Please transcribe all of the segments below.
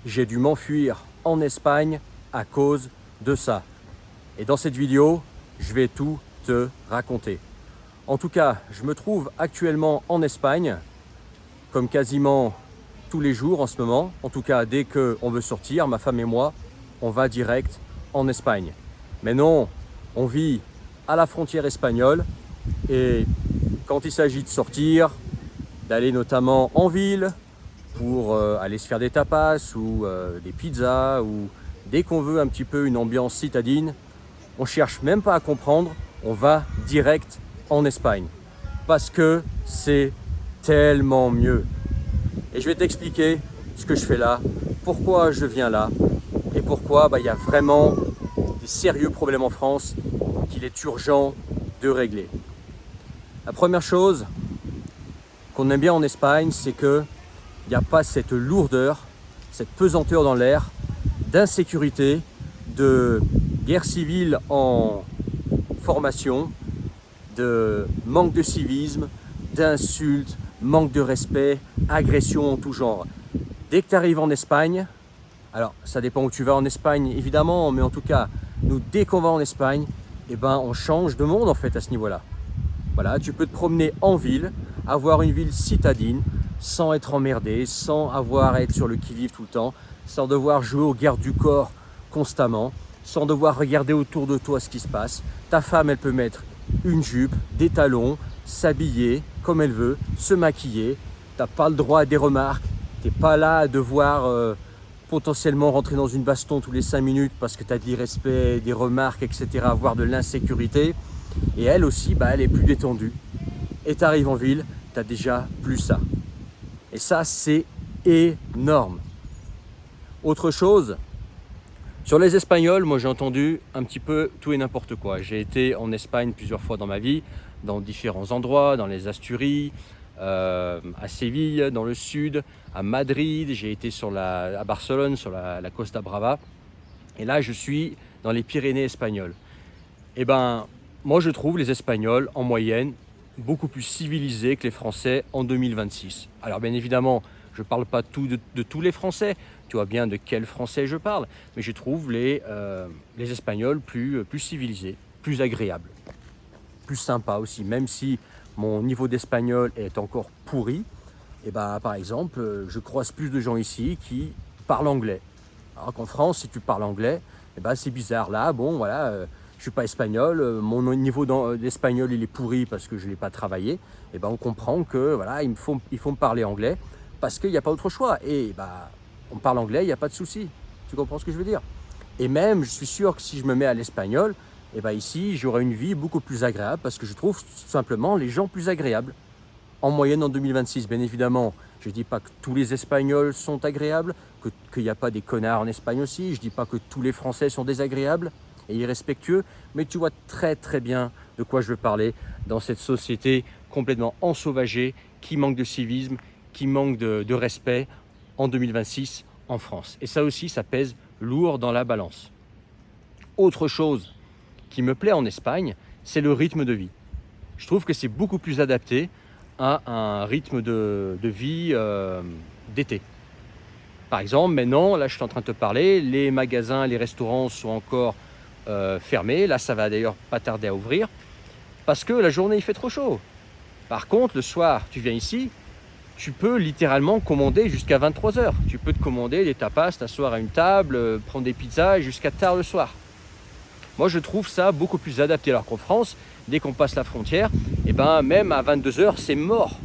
j'ai dû m'enfuir en Espagne à cause de ça. Et dans cette vidéo, je vais tout te raconter. En tout cas, je me trouve actuellement en Espagne, comme quasiment tous les jours en ce moment. En tout cas, dès qu'on veut sortir, ma femme et moi, on va direct en Espagne. Mais non, on vit à la frontière espagnole et quand il s'agit de sortir, d'aller notamment en ville pour aller se faire des tapas ou des pizzas, ou dès qu'on veut un petit peu une ambiance citadine, on cherche même pas à comprendre, on va direct en Espagne parce que c'est tellement mieux. Et je vais t'expliquer ce que je fais là, pourquoi je viens là et pourquoi il y a vraiment des sérieux problèmes en France qu'il est urgent de régler. La première chose qu'on aime bien en Espagne, c'est qu'il n'y a pas cette lourdeur, cette pesanteur dans l'air, d'insécurité, de guerre civile en formation, de manque de civisme, d'insultes, manque de respect, agression en tout genre. Dès que tu arrives en Espagne, alors ça dépend où tu vas en Espagne évidemment, mais en tout cas, nous dès qu'on va en Espagne, on change de monde en fait à ce niveau-là. Voilà, tu peux te promener en ville, avoir une ville citadine, sans être emmerdé, sans avoir à être sur le qui-vive tout le temps, sans devoir jouer aux gardes du corps constamment, sans devoir regarder autour de toi ce qui se passe. Ta femme, elle peut mettre une jupe, des talons, s'habiller comme elle veut, se maquiller. Tu n'as pas le droit à des remarques. Tu n'es pas là à devoir potentiellement rentrer dans une baston tous les 5 minutes parce que tu as de l'irrespect, des remarques, etc., voire de l'insécurité. Et elle aussi, elle est plus détendue. Et tu arrives en ville, tu n'as déjà plus ça. Et ça, c'est énorme. Autre chose, sur les Espagnols, moi j'ai entendu un petit peu tout et n'importe quoi. J'ai été en Espagne plusieurs fois dans ma vie, dans différents endroits, dans les Asturies, à Séville, dans le sud, à Madrid, j'ai été à Barcelone, sur la Costa Brava. Et là, je suis dans les Pyrénées espagnoles. Moi je trouve les Espagnols, en moyenne, beaucoup plus civilisés que les Français en 2026. Alors bien évidemment, je ne parle pas de tous les Français, tu vois bien de quels Français je parle, mais je trouve les Espagnols plus civilisés, plus agréables, plus sympas aussi, même si mon niveau d'espagnol est encore pourri. Par exemple, je croise plus de gens ici qui parlent anglais. Alors qu'en France, si tu parles anglais, c'est bizarre. Là, je suis pas espagnol, mon niveau d'espagnol il est pourri parce que je l'ai pas travaillé. On comprend que voilà, il faut me parler anglais parce qu'il n'y a pas autre choix. Et on parle anglais, il n'y a pas de souci. Tu comprends ce que je veux dire? Et même, je suis sûr que si je me mets à l'espagnol, ici, j'aurai une vie beaucoup plus agréable parce que je trouve tout simplement les gens plus agréables. En moyenne en 2026, bien évidemment, je ne dis pas que tous les Espagnols sont agréables, qu'il n'y a pas des connards en Espagne aussi, je ne dis pas que tous les Français sont désagréables et irrespectueux, mais tu vois très très bien de quoi je veux parler dans cette société complètement ensauvagée, qui manque de civisme, qui manque de respect en 2026 en France. Et ça aussi, ça pèse lourd dans la balance. Autre chose qui me plaît en Espagne, c'est le rythme de vie. Je trouve que c'est beaucoup plus adapté à un rythme de vie d'été. Par exemple, maintenant, là je suis en train de te parler, les magasins, les restaurants sont encore fermés. Là, ça va d'ailleurs pas tarder à ouvrir parce que la journée il fait trop chaud. Par contre, le soir, tu viens ici, tu peux littéralement commander jusqu'à 23h. Tu peux te commander des tapas, t'asseoir à une table, prendre des pizzas jusqu'à tard le soir. Moi, je trouve ça beaucoup plus adapté. Alors qu'en France, dès qu'on passe la frontière, même à 22h, c'est mort.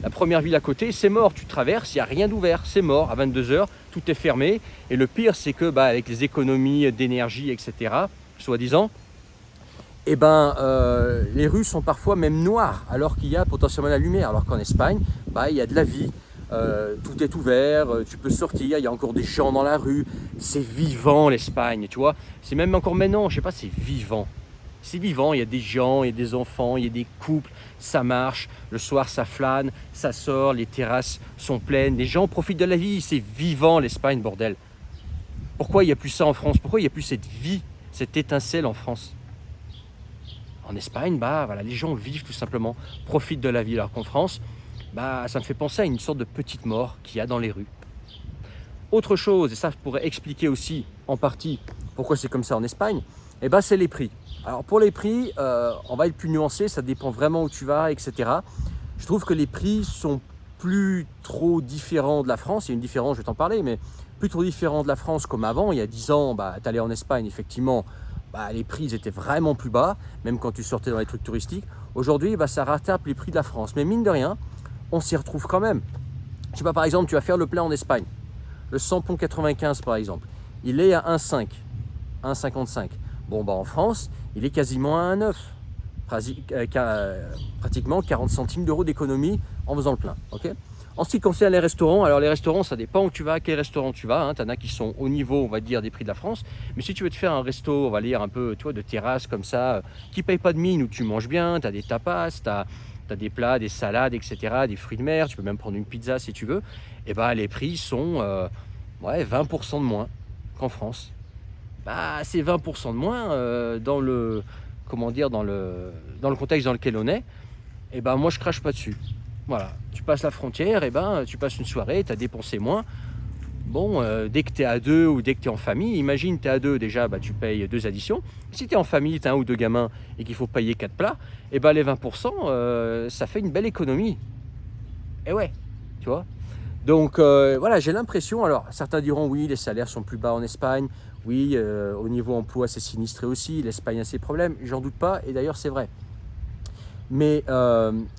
La première ville à côté, c'est mort. Tu traverses, il n'y a rien d'ouvert, c'est mort. À 22h, tout est fermé. Et le pire, c'est que avec les économies d'énergie, etc., soi-disant, les rues sont parfois même noires, alors qu'il y a potentiellement la lumière. Alors qu'en Espagne, il y a de la vie. Tout est ouvert, tu peux sortir, il y a encore des gens dans la rue, c'est vivant l'Espagne, tu vois, c'est même encore maintenant, je sais pas, c'est vivant, il y a des gens, il y a des enfants, il y a des couples, ça marche, le soir ça flâne, ça sort, les terrasses sont pleines, les gens profitent de la vie, c'est vivant l'Espagne, bordel. Pourquoi il n'y a plus ça en France? Pourquoi il n'y a plus cette vie, cette étincelle en France? En Espagne, les gens vivent tout simplement, profitent de la vie, alors qu'en France, ça me fait penser à une sorte de petite mort qu'il y a dans les rues. Autre chose, et ça pourrait expliquer aussi en partie pourquoi c'est comme ça en Espagne, eh ben, c'est les prix. Alors pour les prix, on va être plus nuancé, ça dépend vraiment où tu vas, etc. Je trouve que les prix sont plus trop différents de la France. Il y a une différence, je vais t'en parler, mais plus trop différents de la France comme avant. Il y a 10 ans, bah, tu allais en Espagne, effectivement, bah, les prix étaient vraiment plus bas, même quand tu sortais dans les trucs touristiques. Aujourd'hui, bah, ça rattrape les prix de la France. Mais mine de rien, on s'y retrouve quand même. Je sais pas, par exemple, tu vas faire le plein en Espagne. Le Samplon 95, par exemple, il est à 1,5, 1,55. Bon, bah, en France, il est quasiment à 1,9. Pratiquement 40 centimes d'euros d'économie en faisant le plein. Okay, en ce qui concerne les restaurants, alors les restaurants, ça dépend où tu vas, à quel restaurant tu vas. Tu en as qui sont au niveau, on va dire, des prix de la France. Mais si tu veux te faire un resto, on va dire un peu, tu vois, de terrasse comme ça, qui ne paye pas de mine, où tu manges bien, tu as des tapas, tu as des plats, des salades, etc., des fruits de mer, tu peux même prendre une pizza si tu veux, et bah, les prix sont 20% de moins qu'en France. Bah, c'est 20% de moins dans le, comment dire, dans le contexte dans lequel on est. Et ben moi je crache pas dessus. Voilà, tu passes la frontière, et ben tu passes une soirée, tu as dépensé moins. Bon, dès que tu es à deux ou dès que tu es en famille, imagine tu es à deux, déjà bah, tu payes 2 additions. Si tu es en famille, tu as 1 ou 2 gamins et qu'il faut payer 4 plats, et ben les 20%, ça fait une belle économie. Et ouais, tu vois. Donc voilà, j'ai l'impression, alors certains diront oui, les salaires sont plus bas en Espagne, oui, au niveau emploi c'est sinistré aussi, l'Espagne a ses problèmes, j'en doute pas, et d'ailleurs c'est vrai. Mais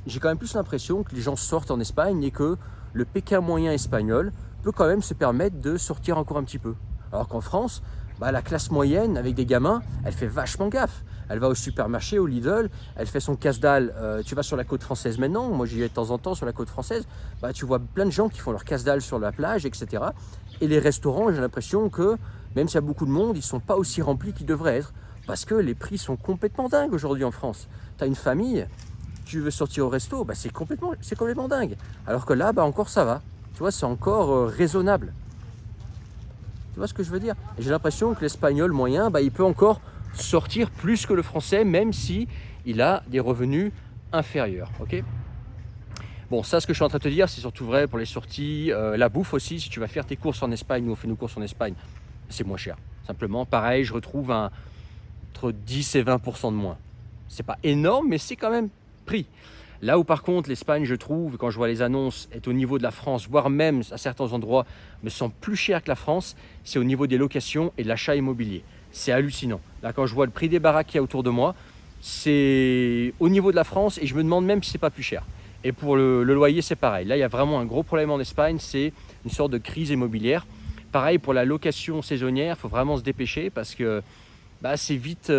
j'ai quand même plus l'impression que les gens sortent en Espagne et que le Pékin moyen espagnol peut quand même se permettre de sortir encore un petit peu. Alors qu'en France, bah, la classe moyenne avec des gamins, elle fait vachement gaffe. Elle va au supermarché, au Lidl, elle fait son casse-dalle. Tu vas sur la côte française maintenant, moi j'y vais de temps en temps sur la côte française, bah, tu vois plein de gens qui font leur casse-dalle sur la plage, etc. Et les restaurants, j'ai l'impression que, même s'il y a beaucoup de monde, ils ne sont pas aussi remplis qu'ils devraient être. Parce que les prix sont complètement dingues aujourd'hui en France. Tu as une famille, tu veux sortir au resto, bah, c'est complètement dingue. Alors que là, bah, encore ça va. Tu vois, c'est encore raisonnable. Tu vois ce que je veux dire? Et j'ai l'impression que l'espagnol moyen, bah, il peut encore sortir plus que le français, même si il a des revenus inférieurs. Ok? Bon, ça, ce que je suis en train de te dire, c'est surtout vrai pour les sorties, la bouffe aussi. Si tu vas faire tes courses en Espagne, nous on fait nos courses en Espagne, c'est moins cher. Simplement, pareil, je retrouve entre 10 et 20% de moins. C'est pas énorme, mais c'est quand même pris. Là où par contre l'Espagne, je trouve, quand je vois les annonces, est au niveau de la France, voire même à certains endroits me semble plus cher que la France, c'est au niveau des locations et de l'achat immobilier. C'est hallucinant. Là, quand je vois le prix des baraques qu'il y a autour de moi, c'est au niveau de la France et je me demande même si c'est pas plus cher. Et pour le loyer, c'est pareil. Là, il y a vraiment un gros problème en Espagne, c'est une sorte de crise immobilière. Pareil pour la location saisonnière, il faut vraiment se dépêcher parce que bah, c'est vite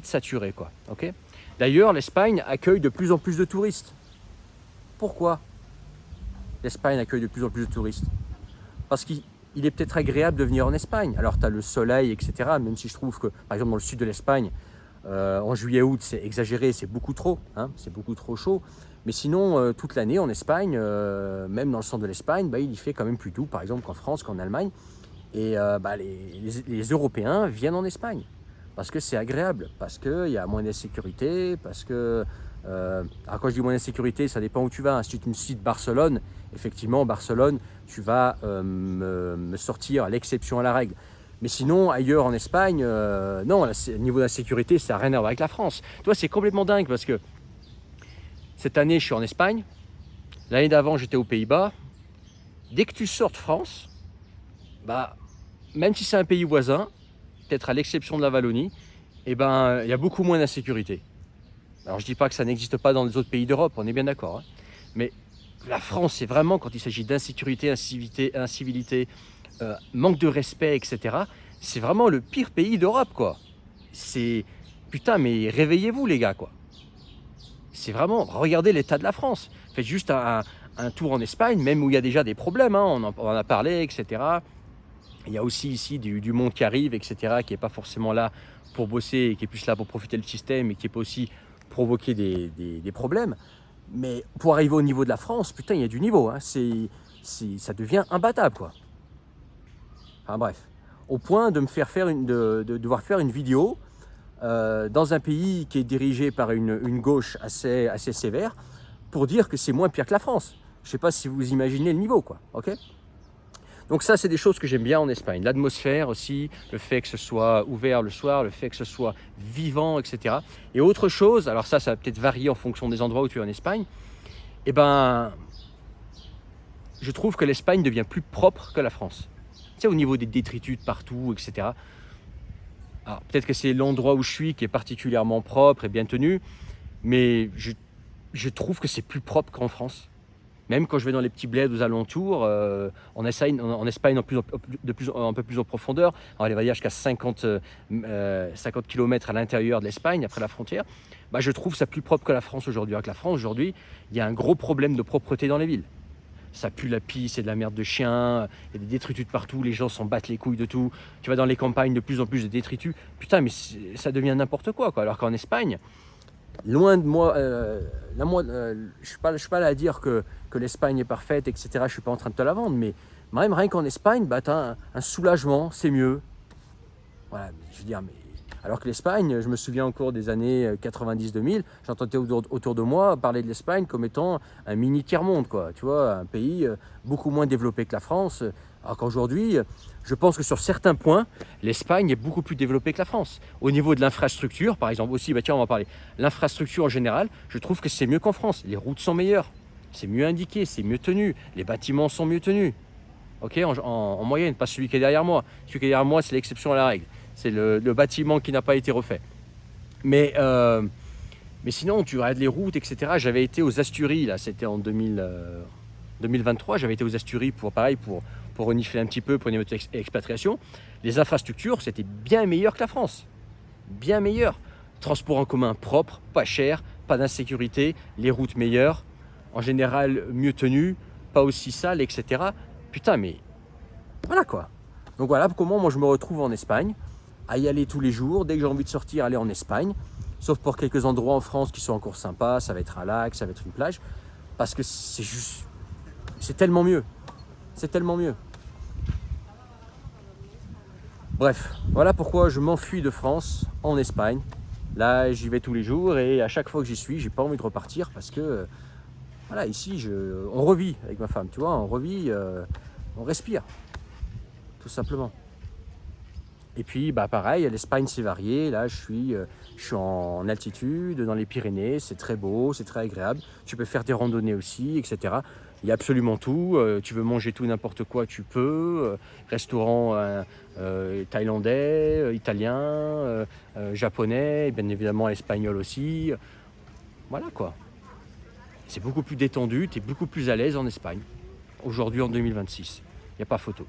saturé, quoi. Okay, d'ailleurs, l'Espagne accueille de plus en plus de touristes. Pourquoi l'Espagne accueille de plus en plus de touristes? Parce qu'il est peut-être agréable de venir en Espagne. Alors, tu as le soleil, etc. Même si je trouve que, par exemple, dans le sud de l'Espagne, en juillet-août, c'est exagéré, c'est beaucoup trop. Hein, c'est beaucoup trop chaud. Mais sinon, toute l'année en Espagne, même dans le centre de l'Espagne, bah, il y fait quand même plus doux, par exemple, qu'en France, qu'en Allemagne. Et bah, les Européens viennent en Espagne. Parce que c'est agréable, parce qu'il y a moins d'insécurité, parce que... alors quand je dis moins d'insécurité, ça dépend où tu vas. Si tu me cites Barcelone, effectivement, Barcelone, tu vas me sortir l'exception à la règle. Mais sinon, ailleurs en Espagne, non, le niveau d'insécurité, ça n'a rien à voir avec la France. Tu vois, c'est complètement dingue parce que cette année, je suis en Espagne. L'année d'avant, j'étais aux Pays-Bas. Dès que tu sors de France, bah, même si c'est un pays voisin, peut-être à l'exception de la Wallonie, eh ben, il y a beaucoup moins d'insécurité. Alors je ne dis pas que ça n'existe pas dans les autres pays d'Europe, on est bien d'accord. Hein. Mais la France, c'est vraiment, quand il s'agit d'insécurité, incivilité, manque de respect, etc., c'est vraiment le pire pays d'Europe, quoi. C'est... Putain, mais réveillez-vous, les gars, quoi. C'est vraiment... Regardez l'état de la France. Faites juste un tour en Espagne, même où il y a déjà des problèmes, hein, on en a parlé, etc., il y a aussi ici du monde qui arrive, etc., qui n'est pas forcément là pour bosser, et qui est plus là pour profiter du système et qui peut aussi provoquer des problèmes. Mais pour arriver au niveau de la France, putain, il y a du niveau. Hein. Ça devient imbattable, quoi. Enfin bref, au point de me faire de devoir faire une vidéo dans un pays qui est dirigé par une gauche assez sévère pour dire que c'est moins pire que la France. Je ne sais pas si vous imaginez le niveau, quoi. Ok ? Donc ça, c'est des choses que j'aime bien en Espagne. L'atmosphère aussi, le fait que ce soit ouvert le soir, le fait que ce soit vivant, etc. Et autre chose, alors ça va peut-être varier en fonction des endroits où tu es en Espagne, eh ben, je trouve que l'Espagne devient plus propre que la France. Tu sais, au niveau des détritus de partout, etc. Alors peut-être que c'est l'endroit où je suis qui est particulièrement propre et bien tenu, mais je trouve que c'est plus propre qu'en France. Même quand je vais dans les petits bleds aux alentours, en Espagne un peu plus en profondeur, on va dire jusqu'à 50 km à l'intérieur de l'Espagne, après la frontière, bah, je trouve ça plus propre que la France aujourd'hui. Alors que la France aujourd'hui, il y a un gros problème de propreté dans les villes. Ça pue la pisse, c'est de la merde de chien, il y a des détritus de partout, les gens s'en battent les couilles de tout. Tu vas dans les campagnes, de plus en plus de détritus. Putain, mais ça devient n'importe quoi, quoi. Alors qu'en Espagne, loin de moi, je suis pas là à dire que l'Espagne est parfaite, etc. Je ne suis pas en train de te la vendre, mais même rien qu'en Espagne, bah, tu as un soulagement, c'est mieux. Voilà, je veux dire, mais alors que l'Espagne, je me souviens encore des années 90-2000, j'entendais autour de moi parler de l'Espagne comme étant un mini tiers-monde, quoi. Tu vois, un pays beaucoup moins développé que la France. Alors qu'aujourd'hui, je pense que sur certains points, l'Espagne est beaucoup plus développée que la France. Au niveau de l'infrastructure, par exemple, aussi, bah tiens, on va en parler. L'infrastructure en général, je trouve que c'est mieux qu'en France. Les routes sont meilleures, c'est mieux indiqué, c'est mieux tenu, les bâtiments sont mieux tenus. Ok, en moyenne, pas celui qui est derrière moi. Celui qui est derrière moi, c'est l'exception à la règle. C'est le bâtiment qui n'a pas été refait. Mais sinon, tu regardes les routes, etc. J'avais été aux Asturies, là, c'était en 2023. J'avais été aux Asturies pour renifler un petit peu pour une expatriation. Les infrastructures, c'était bien meilleur que la France. Bien meilleur. Transport en commun propre, pas cher, pas d'insécurité, les routes meilleures, en général mieux tenues, pas aussi sales, etc. Putain, mais voilà quoi. Donc voilà comment moi je me retrouve en Espagne, à y aller tous les jours. Dès que j'ai envie de sortir, aller en Espagne. Sauf pour quelques endroits en France qui sont encore sympas. Ça va être un lac, ça va être une plage. Parce que c'est tellement mieux. C'est tellement mieux. Bref, voilà pourquoi je m'enfuis de France en Espagne. Là, j'y vais tous les jours et à chaque fois que j'y suis, j'ai pas envie de repartir parce que voilà, ici, on revit avec ma femme, tu vois, on revit, on respire, tout simplement. Et puis, bah pareil, l'Espagne c'est varié. Là, je suis en altitude, dans les Pyrénées, c'est très beau, c'est très agréable. Tu peux faire des randonnées aussi, etc. Il y a absolument tout. Tu veux manger tout n'importe quoi, tu peux. Restaurant thaïlandais, italien, japonais, et bien évidemment espagnol aussi. Voilà quoi. C'est beaucoup plus détendu, tu es beaucoup plus à l'aise en Espagne. Aujourd'hui en 2026. Il n'y a pas photo.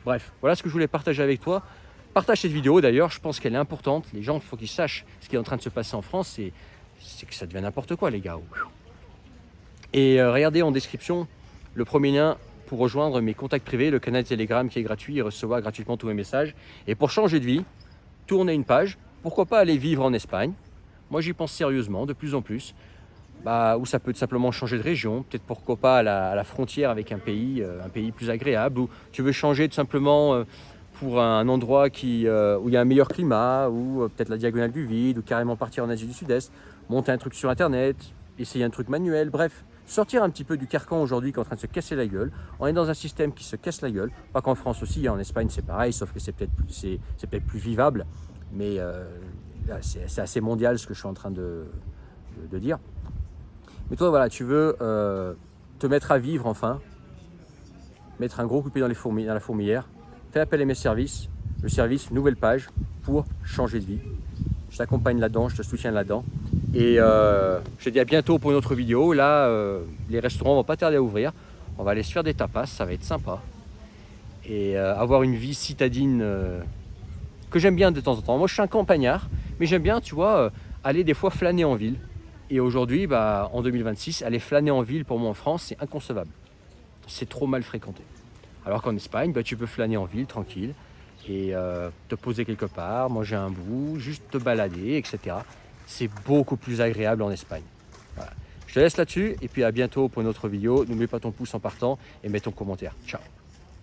Bref, voilà ce que je voulais partager avec toi. Partage cette vidéo d'ailleurs, je pense qu'elle est importante. Les gens, il faut qu'ils sachent ce qui est en train de se passer en France. C'est que ça devient n'importe quoi les gars. Et regardez en description le premier lien pour rejoindre mes contacts privés, le canal Telegram qui est gratuit et recevoir gratuitement tous mes messages. Et pour changer de vie, tourner une page, pourquoi pas aller vivre en Espagne. Moi j'y pense sérieusement, de plus en plus. Où ça peut tout simplement changer de région, peut-être pourquoi pas à la frontière avec un pays plus agréable, ou tu veux changer tout simplement pour un endroit où il y a un meilleur climat, ou peut-être la diagonale du vide, ou carrément partir en Asie du Sud-Est, monter un truc sur Internet, essayer un truc manuel, bref, sortir un petit peu du carcan aujourd'hui qui est en train de se casser la gueule. On est dans un système qui se casse la gueule, pas qu'en France aussi, en Espagne c'est pareil, sauf que c'est peut-être plus vivable, mais c'est assez mondial ce que je suis en train de dire. Mais toi, voilà, tu veux te mettre à vivre enfin, mettre un gros coup de pied dans la fourmilière, fais appel à mes services, le service nouvelle page pour changer de vie. Je t'accompagne là-dedans, je te soutiens là-dedans. Et je te dis à bientôt pour une autre vidéo. Là, les restaurants vont pas tarder à ouvrir. On va aller se faire des tapas, ça va être sympa. Et avoir une vie citadine que j'aime bien de temps en temps. Moi, je suis un campagnard, mais j'aime bien, tu vois, aller des fois flâner en ville. Et aujourd'hui, en 2026, aller flâner en ville, pour moi en France, c'est inconcevable. C'est trop mal fréquenté. Alors qu'en Espagne, tu peux flâner en ville, tranquille, et te poser quelque part, manger un bout, juste te balader, etc. C'est beaucoup plus agréable en Espagne. Voilà. Je te laisse là-dessus, et puis à bientôt pour une autre vidéo. N'oublie pas ton pouce en partant, et mets ton commentaire. Ciao.